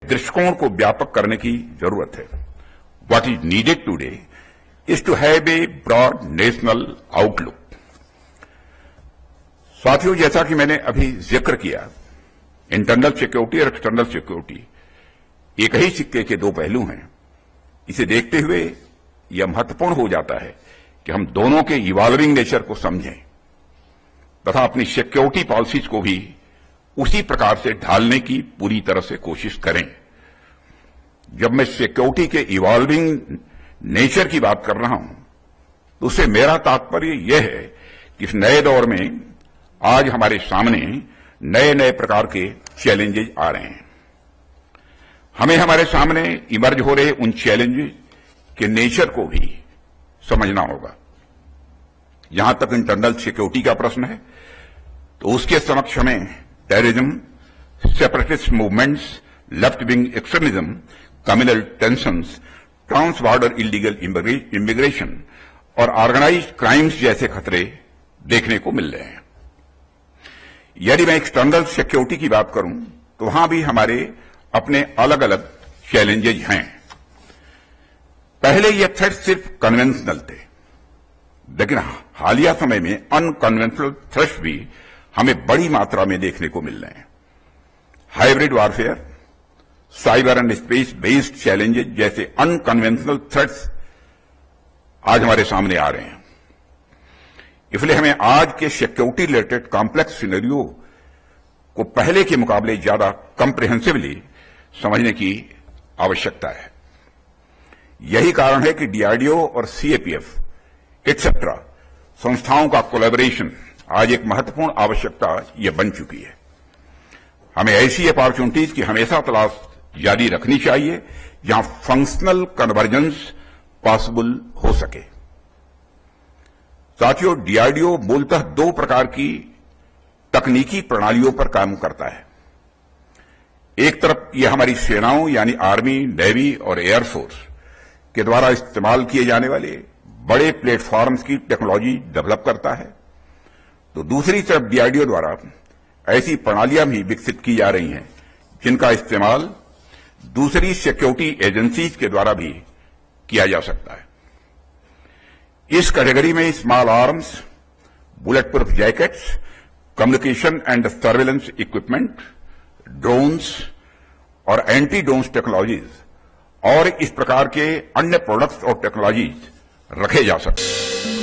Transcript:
दृष्टिकोण को व्यापक करने की जरूरत है। What is needed today is to have a broad national outlook. साथियों, जैसा कि मैंने अभी जिक्र किया, इंटरनल सिक्योरिटी और एक्सटर्नल सिक्योरिटी एक ही सिक्के के दो पहलू हैं। इसे देखते हुए यह महत्वपूर्ण हो जाता है कि हम दोनों के इवॉल्विंग नेचर को समझें तथा अपनी सिक्योरिटी पॉलिसीज को भी उसी प्रकार से ढालने की पूरी तरह से कोशिश करें। जब मैं सिक्योरिटी के इवॉल्विंग नेचर की बात कर रहा हूं तो उससे मेरा तात्पर्य यह है कि इस नए दौर में आज हमारे सामने नए नए प्रकार के चैलेंजेस आ रहे हैं। हमें हमारे सामने इमर्ज हो रहे उन चैलेंजेस के नेचर को भी समझना होगा। यहां तक इंटरनल सिक्योरिटी का प्रश्न है तो उसके समक्ष हमें terrorism, separatist movements, left wing extremism, communal tensions, trans border illegal immigration और ऑर्गेनाइज्ड क्राइम्स जैसे खतरे देखने को मिल रहे हैं। यदि मैं एक्सटर्नल सिक्योरिटी की बात करूं तो वहां भी हमारे अपने अलग अलग चैलेंजेज हैं। पहले ये थ्रेट सिर्फ कन्वेंशनल थे, लेकिन हालिया समय में अनकन्वेंशनल थ्रेट्स भी हमें बड़ी मात्रा में देखने को मिल रहे हैं। Hybrid warfare, cyber and space based challenges जैसे अनकन्वेंशनल थ्रेट्स आज हमारे सामने आ रहे हैं। इसलिए हमें आज के सिक्योरिटी रिलेटेड कॉम्प्लेक्स सिनेरियो को पहले के मुकाबले ज्यादा कंप्रिहेंसिवली समझने की आवश्यकता है। यही कारण है कि डीआरडीओ और सीएपीएफ एक्सेट्रा संस्थाओं का कोलैबोरेशन आज एक महत्वपूर्ण आवश्यकता यह बन चुकी है। हमें ऐसी अपॉर्चुनिटीज की हमेशा तलाश जारी रखनी चाहिए जहां फंक्शनल कन्वर्जेंस पॉसिबल हो सके। साथियों, डीआरडीओ मूलतः दो प्रकार की तकनीकी प्रणालियों पर काम करता है। एक तरफ यह हमारी सेनाओं यानी आर्मी, नेवी और एयरफोर्स के द्वारा इस्तेमाल किए जाने वाले बड़े प्लेटफॉर्म्स की टेक्नोलॉजी डेवलप करता है, तो दूसरी तरफ डीआरडीओ द्वारा ऐसी प्रणालियां भी विकसित की जा रही हैं जिनका इस्तेमाल दूसरी सिक्योरिटी एजेंसीज के द्वारा भी किया जा सकता है। इस कैटेगरी में small arms, bullet proof jackets, communication and surveillance equipment, drones और एंटी ड्रोन्स टेक्नोलॉजीज और इस प्रकार के अन्य प्रोडक्ट्स और टेक्नोलॉजीज रखे जा सकते हैं।